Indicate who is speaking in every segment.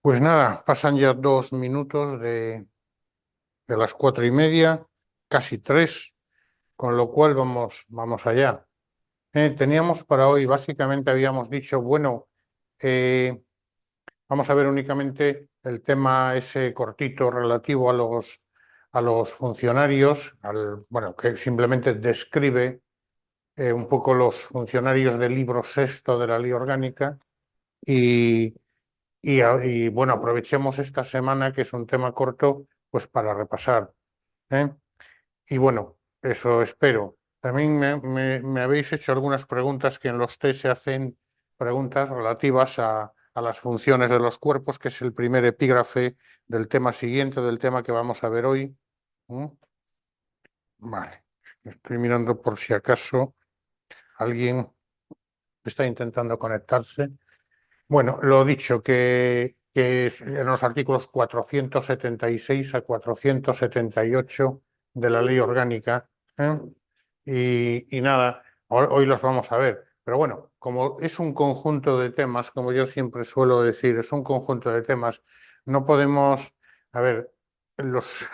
Speaker 1: Pues nada, pasan ya 2 minutos de las 4:30, casi 3, con lo cual vamos allá. Teníamos para hoy, básicamente habíamos dicho, bueno, eh, vamos a ver únicamente el tema ese cortito relativo a los funcionarios, bueno, que simplemente describe un poco los funcionarios del libro sexto de la Ley Orgánica y bueno, aprovechemos esta semana, que es un tema corto, pues para repasar. ¿eh? Y bueno, eso espero. También me habéis hecho algunas preguntas que en los test se hacen preguntas relativas a las funciones de los cuerpos, que es el primer epígrafe del tema siguiente, del tema que vamos a ver hoy. Vale, estoy mirando por si acaso alguien está intentando conectarse. Bueno, lo dicho, que en los artículos 476 a 478 de la Ley Orgánica, ¿eh? Y nada, hoy los vamos a ver. Pero bueno, como es un conjunto de temas, como yo siempre suelo decir, es un conjunto de temas, no podemos, a ver, los,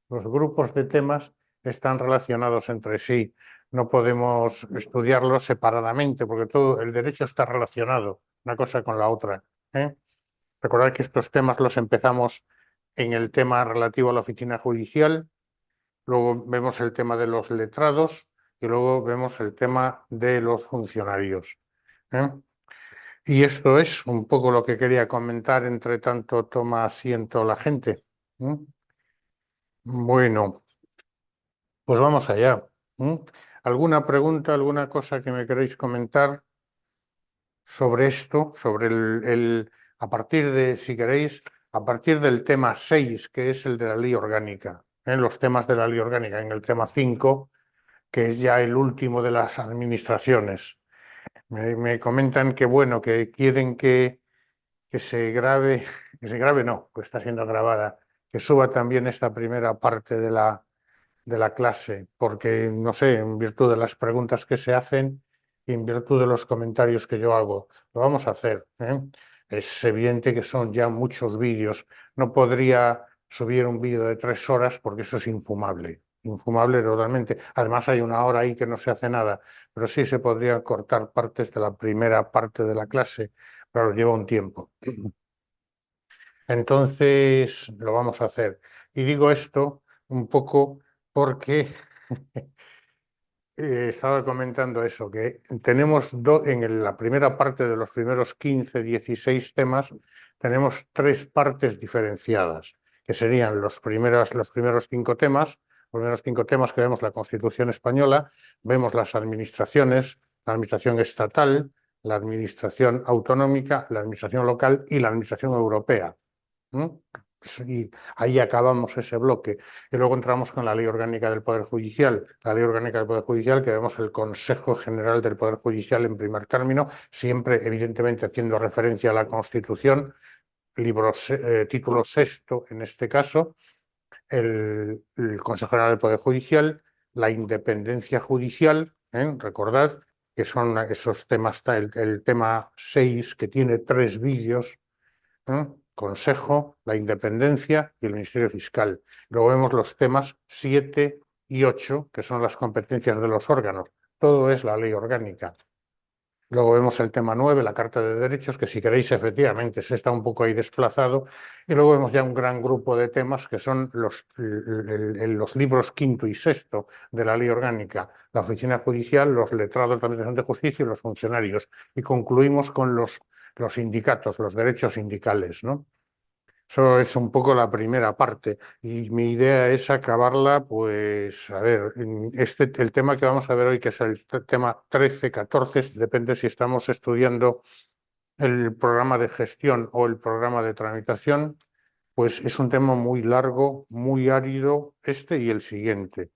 Speaker 1: los grupos de temas están relacionados entre sí, no podemos estudiarlos separadamente, porque todo el derecho está relacionado una cosa con la otra. ¿eh? Recordad que estos temas los empezamos en el tema relativo a la oficina judicial, luego vemos el tema de los letrados y luego vemos el tema de los funcionarios. ¿eh? Y esto es un poco lo que quería comentar, entre tanto toma asiento la gente. ¿eh? Bueno, pues vamos allá. ¿Alguna pregunta, alguna cosa que me queréis comentar sobre esto, sobre a partir de, si queréis, a partir del tema 6, que es el de la ley orgánica, en los temas de la ley orgánica, en el tema 5, que es ya el último de las administraciones? Me comentan que, bueno, que quieren que se grabe, que se grabe no, pues está siendo grabada, que suba también esta primera parte de la clase, porque, no sé, en virtud de las preguntas que se hacen y en virtud de los comentarios que yo hago, lo vamos a hacer. Es evidente que son ya muchos vídeos. No podría subir un vídeo de 3 horas porque eso es infumable. Infumable totalmente. Además hay una hora ahí que no se hace nada, pero sí se podrían cortar partes de la primera parte de la clase, pero lleva un tiempo. Entonces lo vamos a hacer. Y digo esto un poco porque estaba comentando eso, que tenemos en la primera parte de los primeros 15, 16 temas, tenemos 3 partes diferenciadas, que serían los primeros 5 temas. Los primeros 5 temas que vemos la Constitución española, vemos las administraciones, la administración estatal, la administración autonómica, la administración local y la administración europea. Y ahí acabamos ese bloque. Y luego entramos con la Ley Orgánica del Poder Judicial. La Ley Orgánica del Poder Judicial, que vemos el Consejo General del Poder Judicial en primer término, siempre evidentemente haciendo referencia a la Constitución, título sexto en este caso, el Consejo General del Poder Judicial, la independencia judicial, recordad que son esos temas, el tema 6, que tiene 3 vídeos, Consejo, la independencia y el Ministerio Fiscal. Luego vemos los temas 7 y 8, que son las competencias de los órganos. Todo es la ley orgánica. Luego vemos el tema 9, la Carta de Derechos, que si queréis efectivamente se está un poco ahí desplazado. Y luego vemos ya un gran grupo de temas que son los libros quinto y sexto de la ley orgánica, la oficina judicial, los letrados de la Administración de Justicia y los funcionarios. Y concluimos con los sindicatos, los derechos sindicales, ¿no? Eso es un poco la primera parte y mi idea es acabarla, pues, a ver, el tema que vamos a ver hoy, que es el tema 13, 14, depende si estamos estudiando el programa de gestión o el programa de tramitación, pues es un tema muy largo, muy árido, este y el siguiente.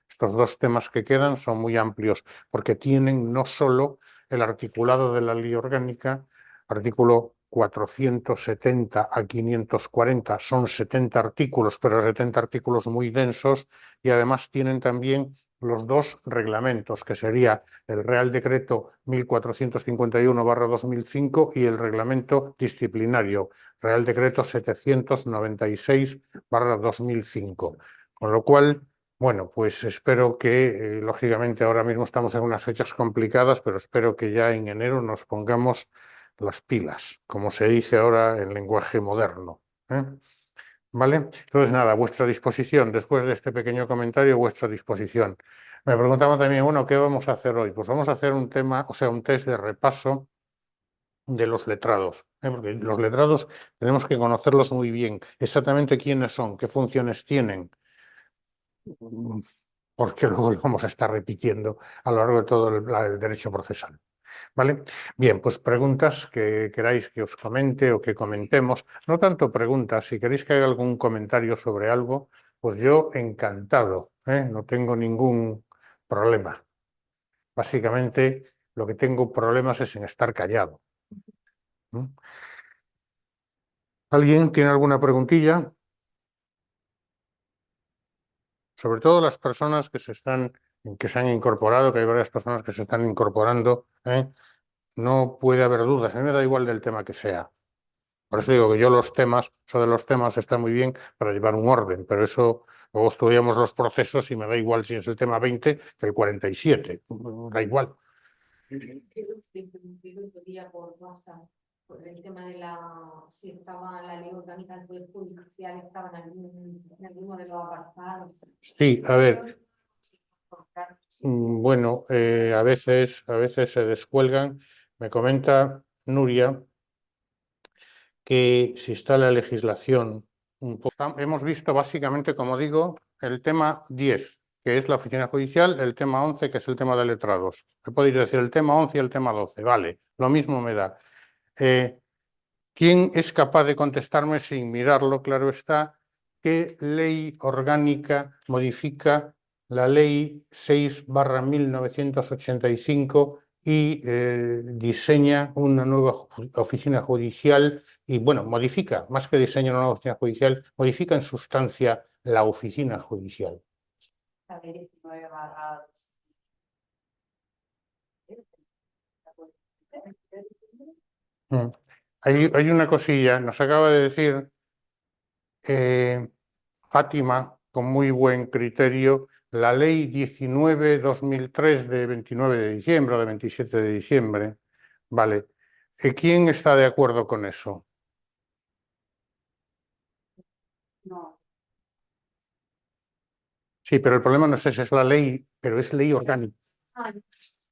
Speaker 1: Estos 2 temas que quedan son muy amplios porque tienen no solo el articulado de la ley orgánica, artículo 470 a 540, son 70 artículos, pero 70 artículos muy densos, y además tienen también los dos reglamentos, que sería el Real Decreto 1451/2005 y el Reglamento Disciplinario, Real Decreto 796/2005. Con lo cual, bueno, pues espero que, lógicamente, ahora mismo estamos en unas fechas complicadas, pero espero que ya en enero nos pongamos las pilas, como se dice ahora en lenguaje moderno. ¿Vale? Entonces, nada, a vuestra disposición. Después de este pequeño comentario, a vuestra disposición. Me preguntaba también, bueno, ¿qué vamos a hacer hoy? Pues vamos a hacer un tema, o sea, un test de repaso de los letrados, porque los letrados tenemos que conocerlos muy bien, exactamente quiénes son, qué funciones tienen, porque luego lo vamos a estar repitiendo a lo largo de todo el derecho procesal. ¿Vale? Bien, pues preguntas que queráis que os comente o que comentemos. No tanto preguntas, si queréis que haga algún comentario sobre algo, pues yo encantado, ¿eh? No tengo ningún problema. Básicamente, lo que tengo problemas es en estar callado. ¿Alguien tiene alguna preguntilla? Sobre todo las personas que se han incorporado, que hay varias personas que se están incorporando, ¿eh? No puede haber dudas. A mí me da igual del tema que sea. Por eso digo que yo los temas, eso de los temas está muy bien para llevar un orden, pero eso luego estudiamos los procesos y me da igual si es el tema 20 que el 47, da igual.
Speaker 2: Por el tema de si estaba la ley orgánica del Poder Judicial, estaba en alguno de los apartados.
Speaker 1: Sí, a ver, bueno, a veces se descuelgan. Me comenta Nuria que si está la legislación hemos visto básicamente, como digo, el tema 10, que es la oficina judicial, el tema 11, que es el tema de letrados. Me podéis decir el tema 11 y el tema 12, vale, lo mismo me da. ¿Quién es capaz de contestarme sin mirarlo? Claro está, ¿qué ley orgánica modifica la ley 6/1985 y diseña una nueva oficina judicial? Y bueno, modifica, más que diseña una nueva oficina judicial, modifica en sustancia la oficina judicial. Mm. Hay una cosilla, nos acaba de decir Fátima, con muy buen criterio, la ley 19/2003 de 29 de diciembre o de 27 de diciembre. Vale. ¿Quién está de acuerdo con eso?
Speaker 2: No.
Speaker 1: Sí, pero el problema no es ese, es la ley, pero es ley orgánica.
Speaker 2: Ah,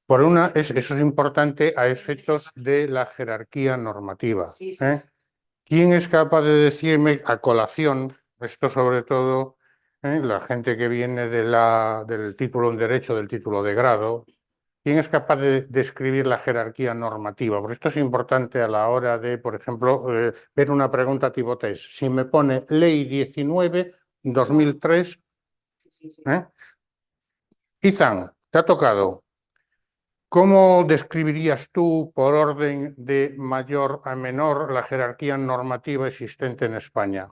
Speaker 1: Por una, eso es importante a efectos de la jerarquía normativa.
Speaker 2: sí, sí,
Speaker 1: ¿Eh?
Speaker 2: sí.
Speaker 1: ¿Quién es capaz de decirme a colación, esto sobre todo, la gente que viene del título en derecho, del título de grado, quién es capaz de describir la jerarquía normativa? Porque esto es importante a la hora de, por ejemplo, ver una pregunta tipo test. Si me pone ley 19/2003,
Speaker 2: Sí, sí.
Speaker 1: Izan, te ha tocado. ¿Cómo describirías tú, por orden de mayor a menor, la jerarquía normativa existente en España?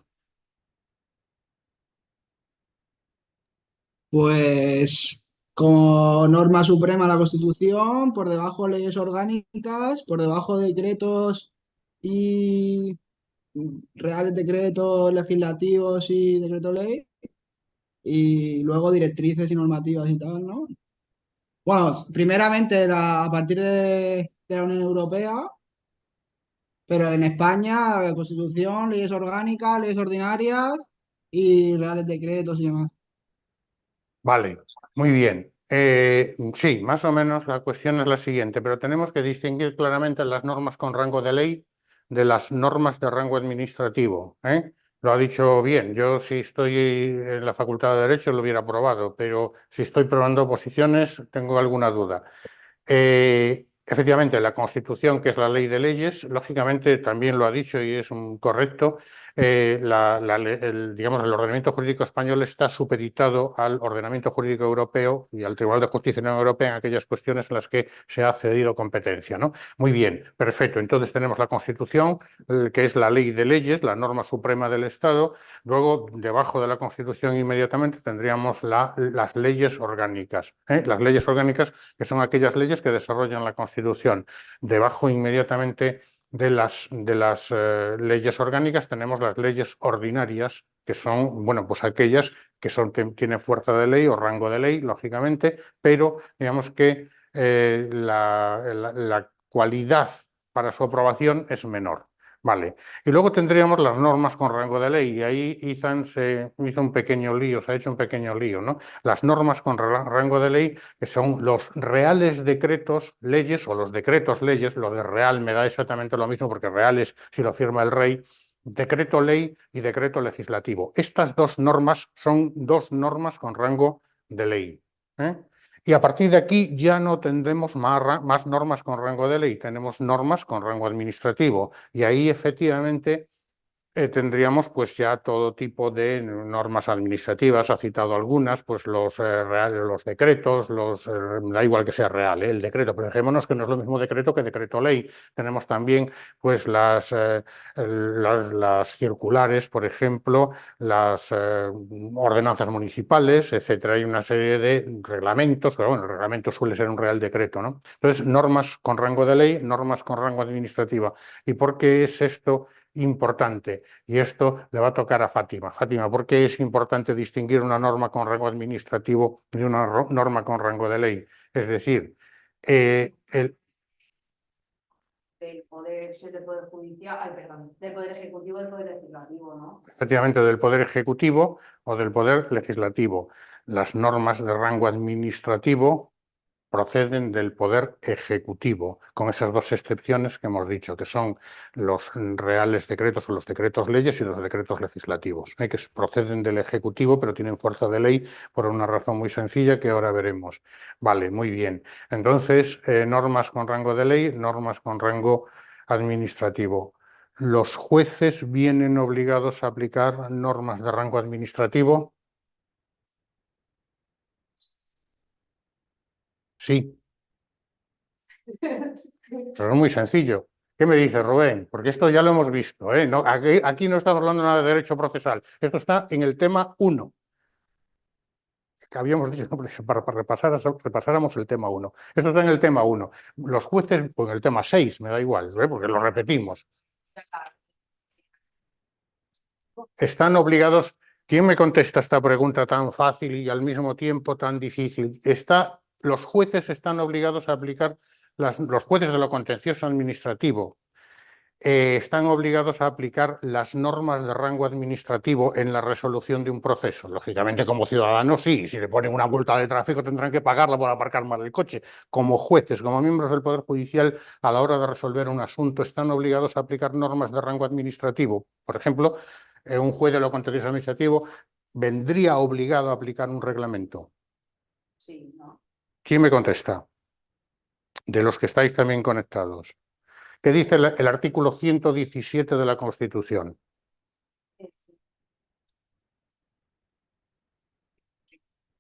Speaker 3: Pues como norma suprema la Constitución, por debajo leyes orgánicas, por debajo decretos y reales decretos legislativos y decreto ley, y luego directrices y normativas y tal, ¿no? Bueno, primeramente a partir de la Unión Europea, pero en España, Constitución, leyes orgánicas, leyes ordinarias y reales decretos y demás.
Speaker 1: Vale, muy bien. Sí, más o menos la cuestión es la siguiente, pero tenemos que distinguir claramente las normas con rango de ley de las normas de rango administrativo. Lo ha dicho bien, yo si estoy en la Facultad de Derecho lo hubiera aprobado, pero si estoy probando oposiciones tengo alguna duda. Efectivamente, la Constitución, que es la ley de leyes, lógicamente también lo ha dicho y es correcto, digamos, el ordenamiento jurídico español está supeditado al ordenamiento jurídico europeo y al Tribunal de Justicia de la Unión Europea en aquellas cuestiones en las que se ha cedido competencia, ¿no? Muy bien, perfecto. Entonces tenemos la Constitución, que es la ley de leyes, la norma suprema del Estado. Luego, debajo de la Constitución inmediatamente tendríamos las leyes orgánicas. Las leyes orgánicas, que son aquellas leyes que desarrollan la Constitución. Debajo inmediatamente de las leyes orgánicas tenemos las leyes ordinarias, que son, bueno, pues aquellas que tienen fuerza de ley o rango de ley, lógicamente, pero digamos que la cualidad para su aprobación es menor. Vale. Y luego tendríamos las normas con rango de ley, y ahí Izan se hizo un pequeño lío, se ha hecho un pequeño lío, ¿no? Las normas con rango de ley, que son los reales decretos leyes o los decretos leyes. Lo de real me da exactamente lo mismo, porque real es si lo firma el rey. Decreto ley y decreto legislativo. Estas dos normas son dos normas con rango de ley. Y a partir de aquí ya no tendremos más normas con rango de ley, tenemos normas con rango administrativo, y ahí efectivamente tendríamos pues ya todo tipo de normas administrativas. Ha citado algunas, pues los decretos, da igual que sea real, el decreto, pero dejémonos que no es lo mismo decreto que decreto ley. Tenemos también pues las circulares, por ejemplo, las ordenanzas municipales, etcétera. Hay una serie de reglamentos, pero bueno, el reglamento suele ser un real decreto, ¿no? Entonces, normas con rango de ley, normas con rango administrativo. ¿Y por qué es esto importante? Y esto le va a tocar a Fátima. Fátima, ¿por qué es importante distinguir una norma con rango administrativo de una norma con rango de ley? Es decir,
Speaker 2: del poder, del poder judicial, ay, perdón, del poder ejecutivo y del poder legislativo, ¿no?
Speaker 1: efectivamente, del poder ejecutivo o del poder legislativo. Las normas de rango administrativo proceden del poder ejecutivo, con esas dos excepciones que hemos dicho, que son los reales decretos o los decretos leyes y los decretos legislativos, que proceden del ejecutivo, pero tienen fuerza de ley por una razón muy sencilla que ahora veremos. Vale, muy bien. Entonces, normas con rango de ley, normas con rango administrativo. ¿Los jueces vienen obligados a aplicar normas de rango administrativo? Sí. Eso es muy sencillo. ¿Qué me dice Rubén? Porque esto ya lo hemos visto, ¿eh? No, aquí no estamos hablando nada de derecho procesal. Esto está en el tema 1, que habíamos dicho para repasáramos el tema 1. Esto está en el tema 1. Los jueces, pues en el tema 6, me da igual, porque lo repetimos. Están obligados. ¿Quién me contesta esta pregunta tan fácil y al mismo tiempo tan difícil? Los jueces están obligados a aplicar, los jueces de lo contencioso administrativo están obligados a aplicar las normas de rango administrativo en la resolución de un proceso. Lógicamente, como ciudadanos, sí. Si le ponen una multa de tráfico, tendrán que pagarla por aparcar mal el coche. Como jueces, como miembros del Poder Judicial, a la hora de resolver un asunto, están obligados a aplicar normas de rango administrativo. Por ejemplo, un juez de lo contencioso administrativo vendría obligado a aplicar un reglamento.
Speaker 2: Sí, ¿no?
Speaker 1: ¿Quién me contesta? De los que estáis también conectados. ¿Qué dice el artículo 117 de la Constitución?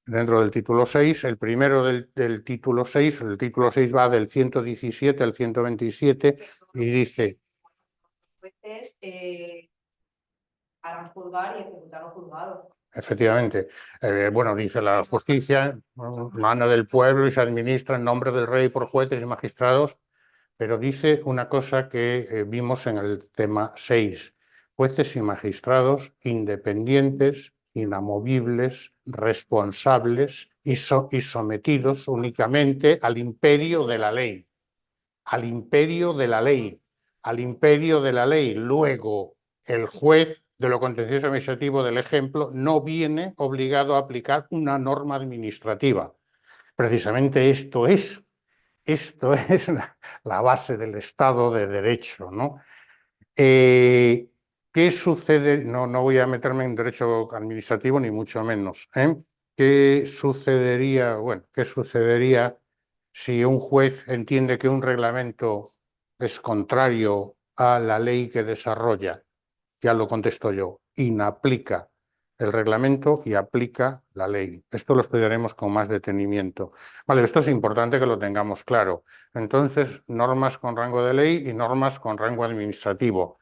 Speaker 1: Dentro del título 6, el primero del título 6, el título 6 va del 117 al 127 y dice...
Speaker 2: Los jueces harán juzgar y ejecutar lo juzgado.
Speaker 1: Efectivamente. Bueno, dice la justicia, mana del pueblo y se administra en nombre del rey por jueces y magistrados, pero dice una cosa que vimos en el tema 6. Jueces y magistrados independientes, inamovibles, responsables y sometidos únicamente al imperio de la ley. Al imperio de la ley. Al imperio de la ley. Luego, el juez de lo contencioso administrativo del ejemplo no viene obligado a aplicar una norma administrativa. Precisamente esto es la base del Estado de Derecho, ¿no? ¿Qué sucede? No voy a meterme en derecho administrativo ni mucho menos. ¿Qué sucedería? Bueno, ¿qué sucedería si un juez entiende que un reglamento es contrario a la ley que desarrolla? ya lo contesto yo, inaplica el reglamento y aplica la ley. Esto lo estudiaremos con más detenimiento. Vale, esto es importante que lo tengamos claro. Entonces, normas con rango de ley y normas con rango administrativo.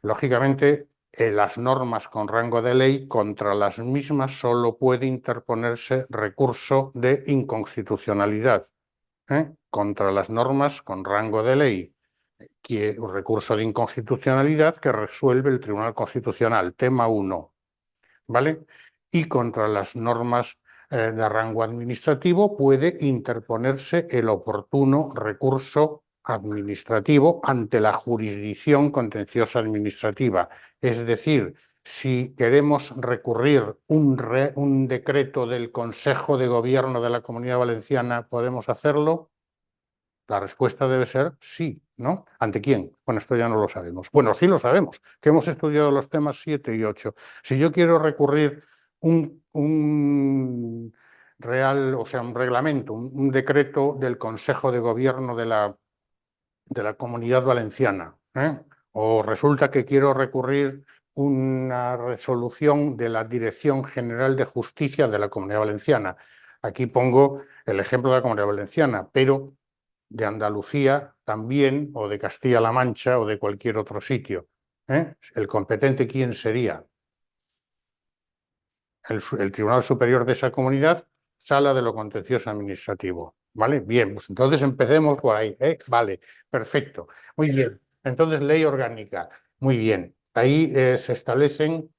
Speaker 1: Lógicamente, las normas con rango de ley, contra las mismas solo puede interponerse recurso de inconstitucionalidad. Contra las normas con rango de ley, un recurso de inconstitucionalidad que resuelve el Tribunal Constitucional, tema 1. ¿Vale? Y contra las normas de rango administrativo puede interponerse el oportuno recurso administrativo ante la jurisdicción contenciosa administrativa. Es decir, si queremos recurrir un decreto del Consejo de Gobierno de la Comunidad Valenciana, ¿podemos hacerlo? La respuesta debe ser sí, ¿no? ¿Ante quién? Bueno, esto ya no lo sabemos. Bueno, sí lo sabemos, que hemos estudiado los temas 7 y 8. Si yo quiero recurrir un reglamento, un decreto del Consejo de Gobierno de la Comunidad Valenciana, o resulta que quiero recurrir una resolución de la Dirección General de Justicia de la Comunidad Valenciana. Aquí pongo el ejemplo de la Comunidad Valenciana, pero de Andalucía también, o de Castilla-La Mancha, o de cualquier otro sitio. ¿El competente quién sería? El Tribunal Superior de esa comunidad, Sala de lo Contencioso Administrativo. ¿Vale? Bien, pues entonces empecemos por ahí. Vale, perfecto. Muy bien. Entonces, ley orgánica. Muy bien. Ahí se establecen,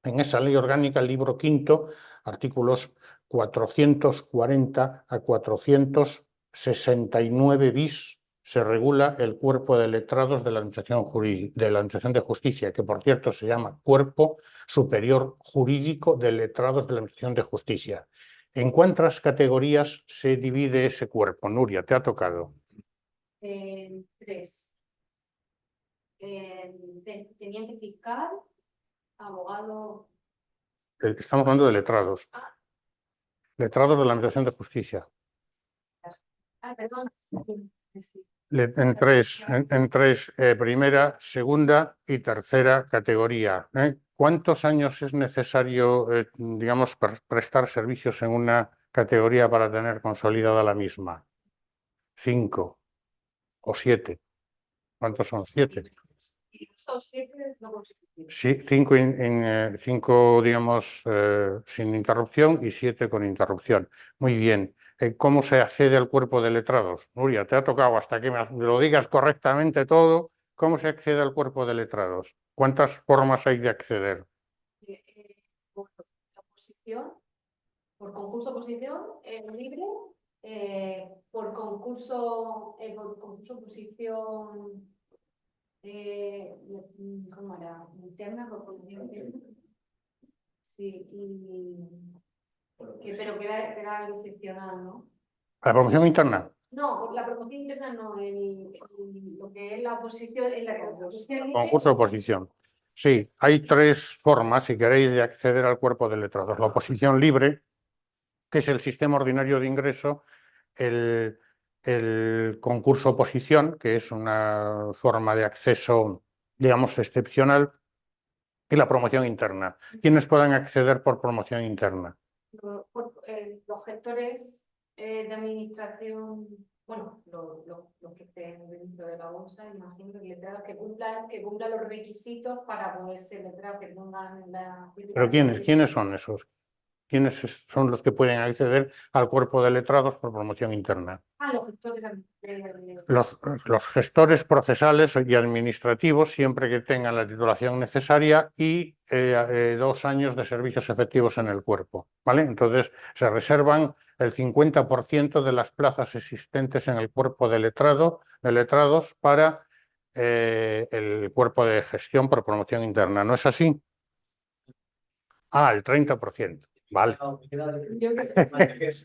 Speaker 1: en esa ley orgánica, el libro quinto, artículos 440 a 469 bis, se regula el cuerpo de letrados de la Administración de Justicia, que por cierto se llama Cuerpo Superior Jurídico de Letrados de la Administración de Justicia. ¿En cuántas categorías se divide ese cuerpo? Nuria, ¿te ha tocado?
Speaker 2: 3. Teniente fiscal, abogado.
Speaker 1: Estamos hablando de letrados. Letrados de la Administración de Justicia.
Speaker 2: Perdón. Sí.
Speaker 1: En tres, primera, segunda y tercera categoría. ¿Cuántos años es necesario, digamos, prestar servicios en una categoría para tener consolidada la misma? 5 o 7. ¿Cuántos son? 7.
Speaker 2: Son 7 no consecutivos.
Speaker 1: Sí, 5, digamos, sin interrupción y 7 con interrupción. Muy bien. ¿Cómo se accede al cuerpo de letrados? Nuria, te ha tocado hasta que me lo digas correctamente todo. ¿Cómo se accede al cuerpo de letrados? ¿Cuántas formas hay de acceder?
Speaker 2: Por la oposición, por concurso oposición libre, por concurso oposición. ¿Cómo era? Interna, por promoción interna. Sí, pero que era algo excepcional, ¿no?
Speaker 1: ¿La promoción interna?
Speaker 2: No, la promoción interna no, lo que es la oposición, es la oposición.
Speaker 1: Concurso de oposición. Sí, hay 3 formas, si queréis, de acceder al cuerpo de letrados. La oposición libre, que es el sistema ordinario de ingreso, el concurso oposición, que es una forma de acceso, digamos, excepcional, y la promoción interna. ¿Quiénes pueden acceder por promoción interna?
Speaker 2: Los gestores de administración, bueno, los que estén dentro de la bolsa, imagino, letrados que cumplan los requisitos para poder ser letrados, que pongan la...
Speaker 1: ¿Pero quiénes son esos? ¿Quiénes son los que pueden acceder al cuerpo de letrados por promoción interna?
Speaker 2: Los gestores
Speaker 1: Los gestores procesales y administrativos, siempre que tengan la titulación necesaria y 2 años de servicios efectivos en el cuerpo, ¿vale? Entonces, se reservan el 50% de las plazas existentes en el cuerpo de letrados para el cuerpo de gestión por promoción interna. ¿No es así? El 30%. Vale.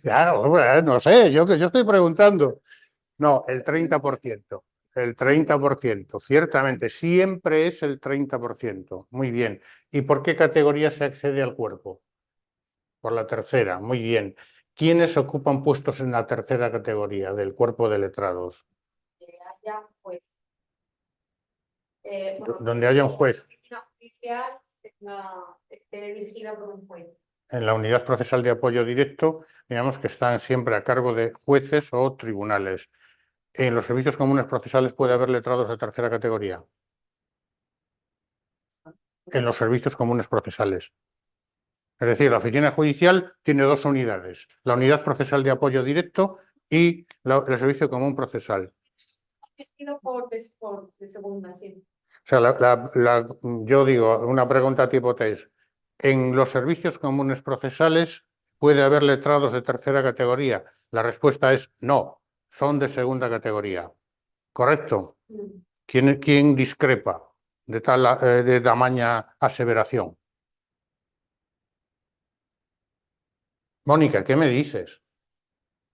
Speaker 1: Claro, no sé, yo estoy preguntando. No, el 30%. El 30%, ciertamente, siempre es el 30%. Muy bien. ¿Y por qué categoría se accede al cuerpo? Por la tercera, muy bien. ¿Quiénes ocupan puestos en la tercera categoría del cuerpo de letrados?
Speaker 2: haya, pues,
Speaker 1: donde haya un juez.
Speaker 2: La oficina judicial esté dirigida por un juez.
Speaker 1: En la unidad procesal de apoyo directo, digamos que están siempre a cargo de jueces o tribunales. En los servicios comunes procesales puede haber letrados de tercera categoría. En los servicios comunes procesales. Es decir, la oficina judicial tiene dos unidades, la unidad procesal de apoyo directo y el servicio común procesal.
Speaker 2: Dirigido de segunda, sí.
Speaker 1: O sea, yo digo, una pregunta tipo test. ¿En los servicios comunes procesales puede haber letrados de tercera categoría? La respuesta es no, son de segunda categoría. ¿Correcto? ¿Quién discrepa de tamaña aseveración? Mónica, ¿qué me dices?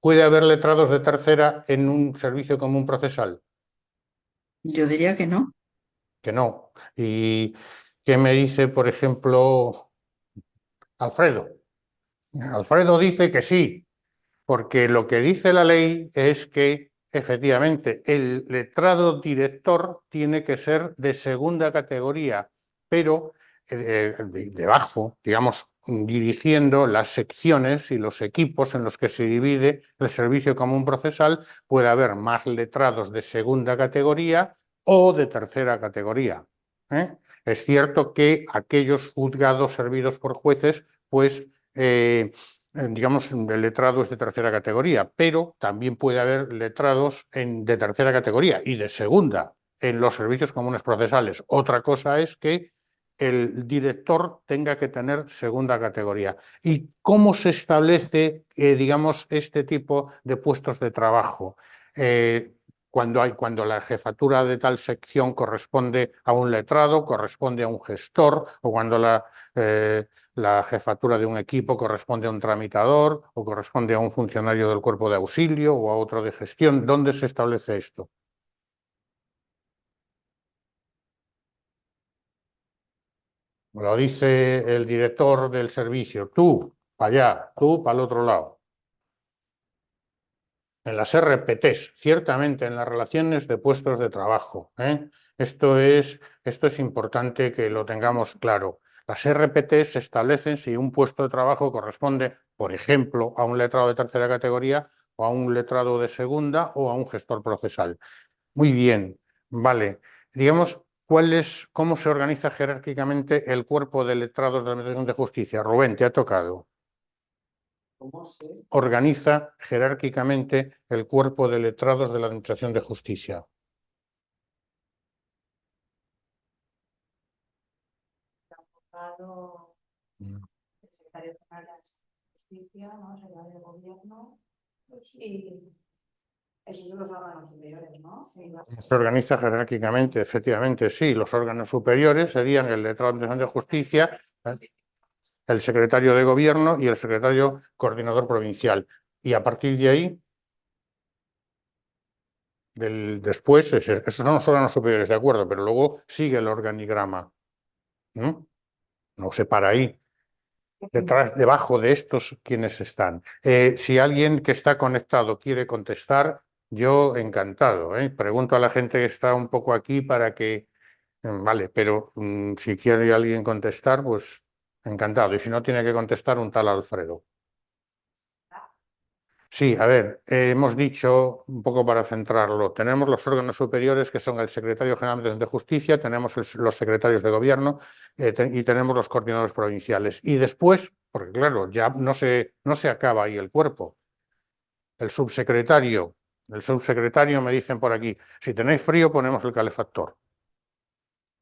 Speaker 1: ¿Puede haber letrados de tercera en un servicio común procesal?
Speaker 4: Yo diría que no.
Speaker 1: Que no. ¿Y qué me dice, por ejemplo, Alfredo? Alfredo dice que sí, porque lo que dice la ley es que efectivamente el letrado director tiene que ser de segunda categoría, pero debajo, digamos, dirigiendo las secciones y los equipos en los que se divide el servicio común procesal, puede haber más letrados de segunda categoría o de tercera categoría. Es cierto que aquellos juzgados servidos por jueces, pues digamos, el letrado es de tercera categoría, pero también puede haber letrados de tercera categoría y de segunda en los servicios comunes procesales. Otra cosa es que el director tenga que tener segunda categoría. ¿Y cómo se establece, digamos, este tipo de puestos de trabajo? Cuando la jefatura de tal sección corresponde a un letrado, corresponde a un gestor, o cuando la jefatura de un equipo corresponde a un tramitador o corresponde a un funcionario del cuerpo de auxilio o a otro de gestión. ¿Dónde se establece esto? Lo dice el director del servicio. Tú, para allá, tú, para el otro lado. En las RPTs, ciertamente en las relaciones de puestos de trabajo. Esto es importante que lo tengamos claro. Las RPTs se establecen si un puesto de trabajo corresponde, por ejemplo, a un letrado de tercera categoría o a un letrado de segunda o a un gestor procesal. Muy bien, vale. Digamos, ¿cómo se organiza jerárquicamente el cuerpo de letrados de la Administración de Justicia? Rubén, te ha tocado.
Speaker 3: ¿Cómo se
Speaker 1: Organiza jerárquicamente el cuerpo de letrados de la Administración de Justicia?
Speaker 2: El secretario general de Justicia, ¿no? Secretario de Gobierno y esos son los órganos superiores, ¿no? Sí.
Speaker 1: Se organiza jerárquicamente, efectivamente, sí. Los órganos superiores serían el letrado de la Administración de Justicia, el secretario de Gobierno y el secretario coordinador provincial. Y a partir de ahí, después, esos son los órganos superiores, de acuerdo, pero luego sigue el organigrama. No se para ahí. Debajo de estos, ¿quiénes están? Si alguien que está conectado quiere contestar, yo encantado. Pregunto a la gente que está un poco aquí para que... Vale, pero si quiere alguien contestar, pues encantado. Y si no, tiene que contestar un tal Alfredo. Sí, a ver, hemos dicho, un poco para centrarlo, tenemos los órganos superiores que son el secretario general de Justicia, tenemos los secretarios de gobierno y tenemos los coordinadores provinciales. Y después, porque claro, ya no se acaba ahí el cuerpo. El subsecretario me dicen por aquí, si tenéis frío ponemos el calefactor.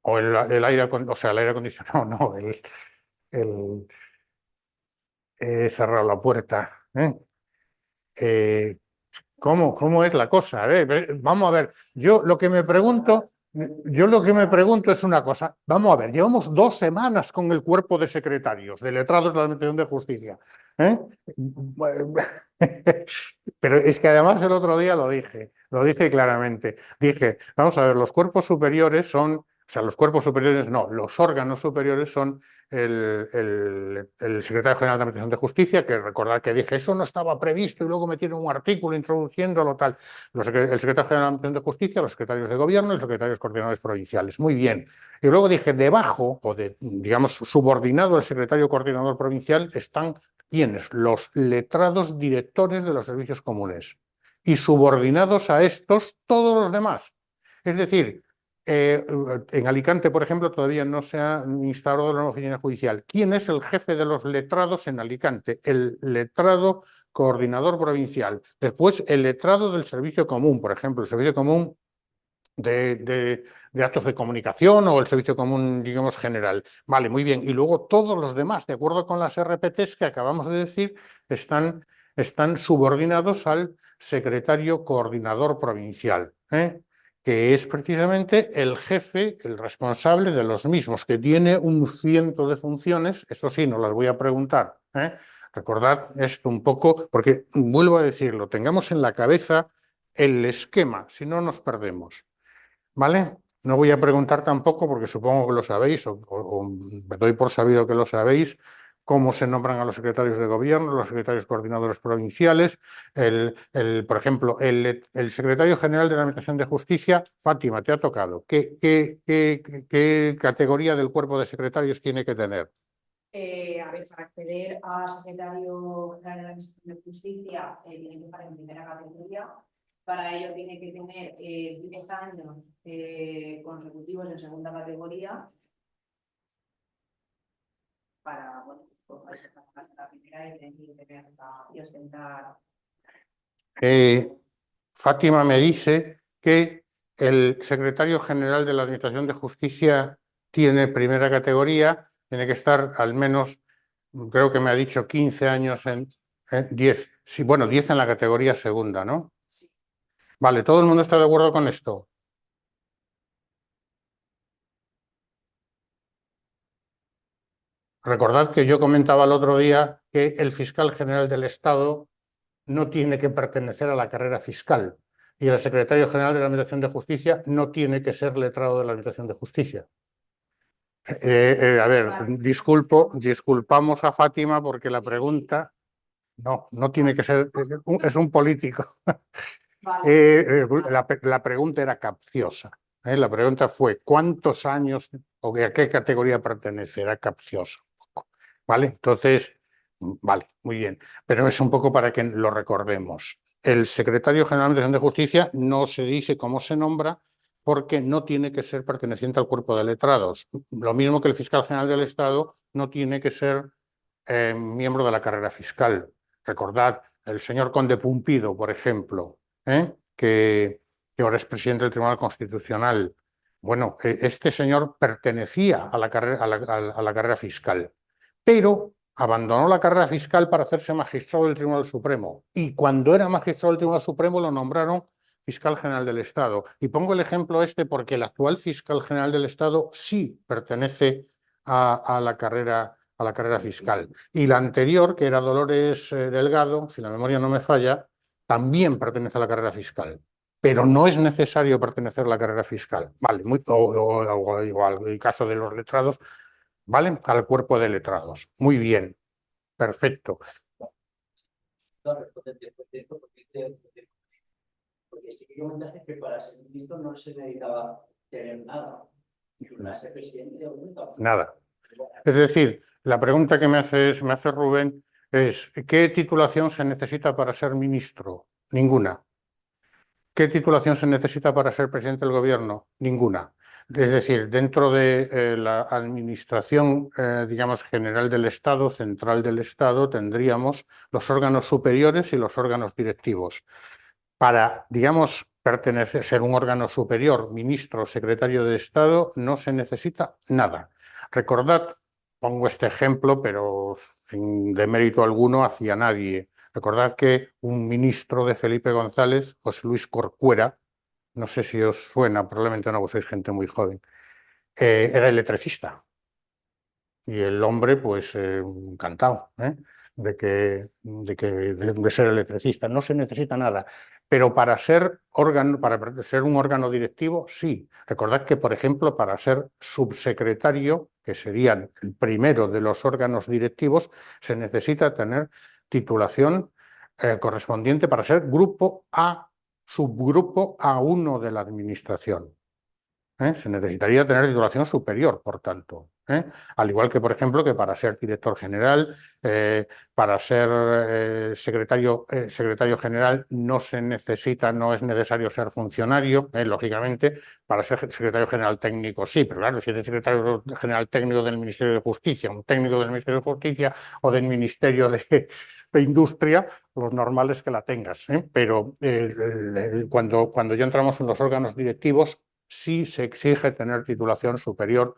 Speaker 1: O el aire acondicionado, no, cerrar la puerta. ¿Cómo es la cosa? Vamos a ver, yo lo que me pregunto es una cosa. Vamos a ver, llevamos 2 semanas con el cuerpo de secretarios, de letrados de la Administración de Justicia. Pero es que además el otro día lo dije claramente. Dije, vamos a ver, los cuerpos superiores son O sea, los cuerpos superiores no, los órganos superiores son el secretario general de Administración de Justicia, que recordad que dije, eso no estaba previsto y luego metieron un artículo introduciéndolo tal. El secretario general de Administración de Justicia, los secretarios de Gobierno y los secretarios coordinadores provinciales. Muy bien. Y luego dije, debajo, o digamos, subordinado al secretario coordinador provincial, están ¿quiénes? Los letrados directores de los servicios comunes. Y subordinados a estos, todos los demás. Es decir, en Alicante, por ejemplo, todavía no se ha instaurado la nueva oficina judicial. ¿Quién es el jefe de los letrados en Alicante? El letrado coordinador provincial. Después, el letrado del servicio común, por ejemplo, el servicio común de actos de comunicación o el servicio común, digamos, general. Vale, muy bien. Y luego todos los demás, de acuerdo con las RPTs que acabamos de decir, están subordinados al secretario coordinador provincial, que es precisamente el jefe, el responsable de los mismos, que tiene un ciento de funciones. Eso sí, no las voy a preguntar. Recordad esto un poco, porque vuelvo a decirlo, tengamos en la cabeza el esquema, si no nos perdemos. ¿Vale? No voy a preguntar tampoco, porque supongo que lo sabéis, o me doy por sabido que lo sabéis, cómo se nombran a los secretarios de gobierno, los secretarios coordinadores provinciales, por ejemplo, el secretario general de la Administración de Justicia. Fátima, te ha tocado. ¿Qué categoría del cuerpo de secretarios tiene que tener?
Speaker 2: A ver, para acceder a secretario general de la Administración de Justicia, tiene que estar en primera categoría. Para ello tiene que tener 10 años consecutivos en segunda categoría. Para, bueno, pues, pasar la primera y ostentar.
Speaker 1: Fátima me dice que el secretario general de la Administración de Justicia tiene primera categoría, tiene que estar al menos, creo que me ha dicho 15 años en 10, sí, bueno, 10 en la categoría segunda, ¿no?
Speaker 2: Sí.
Speaker 1: Vale, ¿todo el mundo está de acuerdo con esto? Recordad que yo comentaba el otro día que el fiscal general del Estado no tiene que pertenecer a la carrera fiscal y el secretario general de la Administración de Justicia no tiene que ser letrado de la Administración de Justicia. A ver, disculpamos a Fátima porque la pregunta no tiene que ser, es un político.
Speaker 2: Vale.
Speaker 1: La pregunta era capciosa. La pregunta fue ¿cuántos años o a qué categoría pertenece? Era capciosa. ¿Vale? Entonces, vale, muy bien. Pero es un poco para que lo recordemos. El secretario general de Administración de Justicia no se dice cómo se nombra porque no tiene que ser perteneciente al cuerpo de letrados. Lo mismo que el fiscal general del Estado no tiene que ser miembro de la carrera fiscal. Recordad, el señor conde Pumpido, por ejemplo, que ahora es presidente del Tribunal Constitucional. Bueno, este señor pertenecía a la carrera fiscal, pero abandonó la carrera fiscal para hacerse magistrado del Tribunal Supremo. Y cuando era magistrado del Tribunal Supremo lo nombraron fiscal general del Estado. Y pongo el ejemplo este porque el actual fiscal general del Estado sí pertenece a la carrera fiscal. Y la anterior, que era Dolores Delgado, si la memoria no me falla, también pertenece a la carrera fiscal. Pero no es necesario pertenecer a la carrera fiscal. Vale, o el caso de los letrados, ¿vale? Al cuerpo de letrados. Muy bien, perfecto.
Speaker 5: Porque sí que comentaste que para ser ministro no se necesitaba tener nada. Para ser presidente,
Speaker 1: nada. Es decir, la pregunta que me hace Rubén es ¿qué titulación se necesita para ser ministro? Ninguna. ¿Qué titulación se necesita para ser presidente del gobierno? Ninguna. Es decir, dentro de la administración, digamos, general del Estado, central del Estado, tendríamos los órganos superiores y los órganos directivos. Para, digamos, ser un órgano superior, ministro o secretario de Estado, no se necesita nada. Recordad, pongo este ejemplo, pero sin demérito alguno hacia nadie. Recordad que un ministro de Felipe González, José Luis Corcuera, no sé si os suena, probablemente no, vos sois gente muy joven, era electricista. Y el hombre, pues, encantado. de ser electricista. No se necesita nada. Pero para ser un órgano directivo, sí. Recordad que, por ejemplo, para ser subsecretario, que sería el primero de los órganos directivos, se necesita tener titulación correspondiente para ser grupo A, subgrupo A1 de la administración. Se necesitaría tener titulación superior, por tanto. Al igual que, por ejemplo, que para ser director general, para ser secretario general no se necesita, no es necesario ser funcionario, lógicamente. Para ser secretario general técnico sí, pero claro, si eres secretario general técnico del Ministerio de Justicia, un técnico del Ministerio de Justicia o del Ministerio de Industria, lo normal es que la tengas. Pero cuando ya entramos en los órganos directivos, sí se exige tener titulación superior,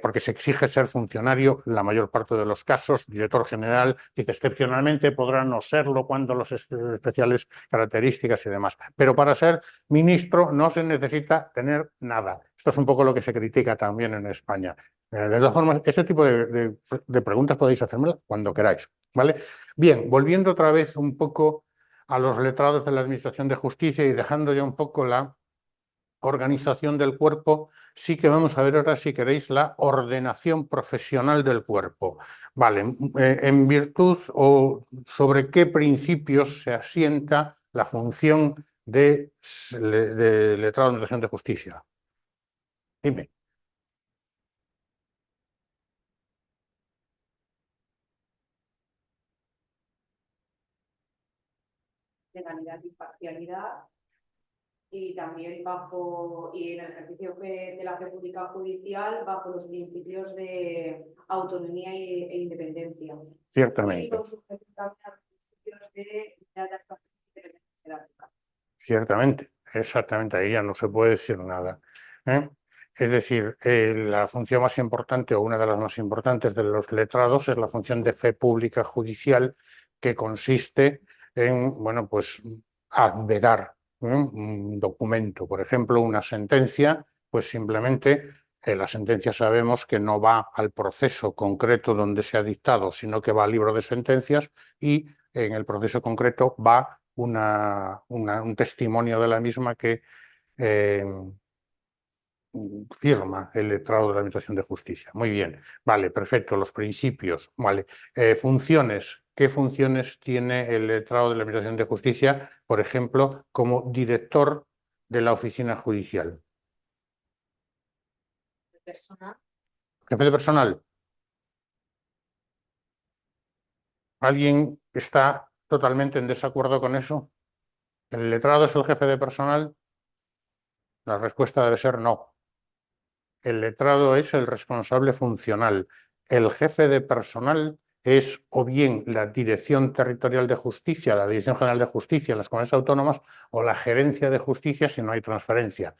Speaker 1: porque se exige ser funcionario en la mayor parte de los casos. Director general dice excepcionalmente podrá no serlo cuando las especiales características y demás. Pero para ser ministro no se necesita tener nada. Esto es un poco lo que se critica también en España. De todas formas, este tipo de preguntas podéis hacérmelas cuando queráis, ¿vale? Bien, volviendo otra vez un poco a los letrados de la Administración de Justicia y dejando ya un poco la organización del cuerpo, sí que vamos a ver ahora, si queréis, la ordenación profesional del cuerpo. Vale, en virtud o sobre qué principios se asienta la función de letrado de Administración de Justicia. Dime.
Speaker 2: Legalidad y imparcialidad, y también y en el ejercicio de la fe pública judicial bajo los principios de autonomía e independencia.
Speaker 1: Ciertamente.
Speaker 2: Y con sujeción también a los principios de actuación jerárquica.
Speaker 1: Ciertamente, exactamente, ahí ya no se puede decir nada. Es decir, la función más importante o una de las más importantes de los letrados es la función de fe pública judicial, que consiste en, bueno, pues adverar un documento, por ejemplo, una sentencia, pues simplemente la sentencia sabemos que no va al proceso concreto donde se ha dictado, sino que va al libro de sentencias, y en el proceso concreto va un testimonio de la misma que firma el letrado de la Administración de Justicia. Muy bien, vale, perfecto, los principios, vale. Funciones, ¿qué funciones tiene el letrado de la Administración de Justicia, por ejemplo, como director de la oficina judicial?
Speaker 2: Personal.
Speaker 1: Jefe de personal. ¿Alguien está totalmente en desacuerdo con eso? ¿El letrado es el jefe de personal? La respuesta debe ser no. El letrado es el responsable funcional. El jefe de personal es o bien la Dirección Territorial de Justicia, la Dirección General de Justicia, las comunidades autónomas, o la Gerencia de Justicia si no hay transferencia.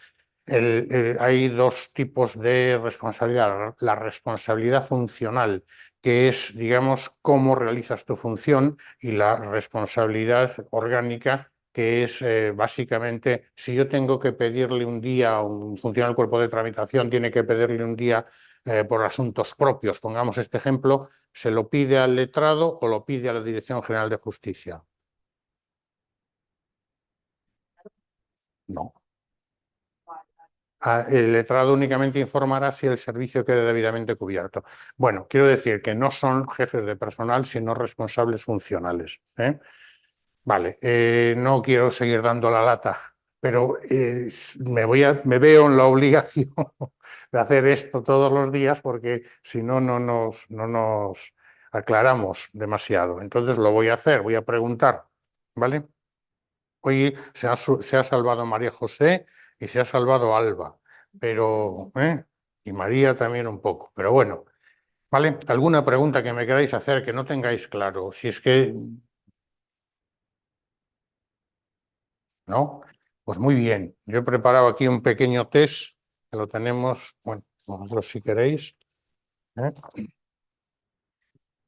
Speaker 1: Hay dos tipos de responsabilidad. La responsabilidad funcional, que es, digamos, cómo realizas tu función, y la responsabilidad orgánica, que es básicamente, si yo tengo que pedirle un día a un funcionario del cuerpo de tramitación, tiene que pedirle un día por asuntos propios, pongamos este ejemplo, ¿se lo pide al letrado o lo pide a la Dirección General de Justicia? No. El letrado únicamente informará si el servicio quede debidamente cubierto. Bueno, quiero decir que no son jefes de personal, sino responsables funcionales. Vale, no quiero seguir dando la lata, pero me veo en la obligación de hacer esto todos los días, porque si no, no nos aclaramos demasiado. Entonces lo voy a hacer, voy a preguntar, ¿vale? Hoy se ha salvado María José y se ha salvado Alba, pero y María también un poco, pero bueno, ¿vale? ¿Alguna pregunta que me queráis hacer que no tengáis claro? Si es que no, pues muy bien. Yo he preparado aquí un pequeño test que lo tenemos, bueno, vosotros si queréis.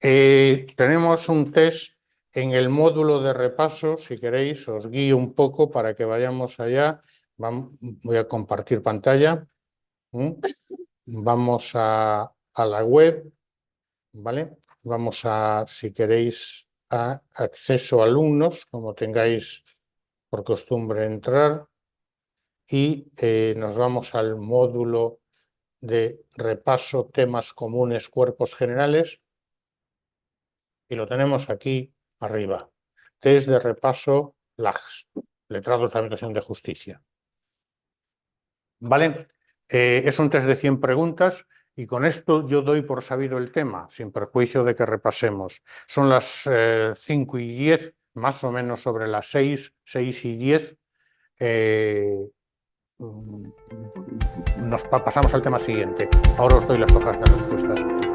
Speaker 1: Tenemos un test en el módulo de repaso, si queréis, os guío un poco para que vayamos allá. Voy a compartir pantalla. Vamos a la web, ¿vale? vamos a, si queréis, a acceso a alumnos, como tengáis por costumbre entrar, y nos vamos al módulo de repaso temas comunes, cuerpos generales, y lo tenemos aquí arriba. Test de repaso LAGS, letrados de Administración de Justicia. ¿Vale? Es un test de 100 preguntas y con esto yo doy por sabido el tema, sin perjuicio de que repasemos. Son las 5:10, más o menos sobre las 6:10. Pasamos al tema siguiente. Ahora os doy las hojas de respuestas.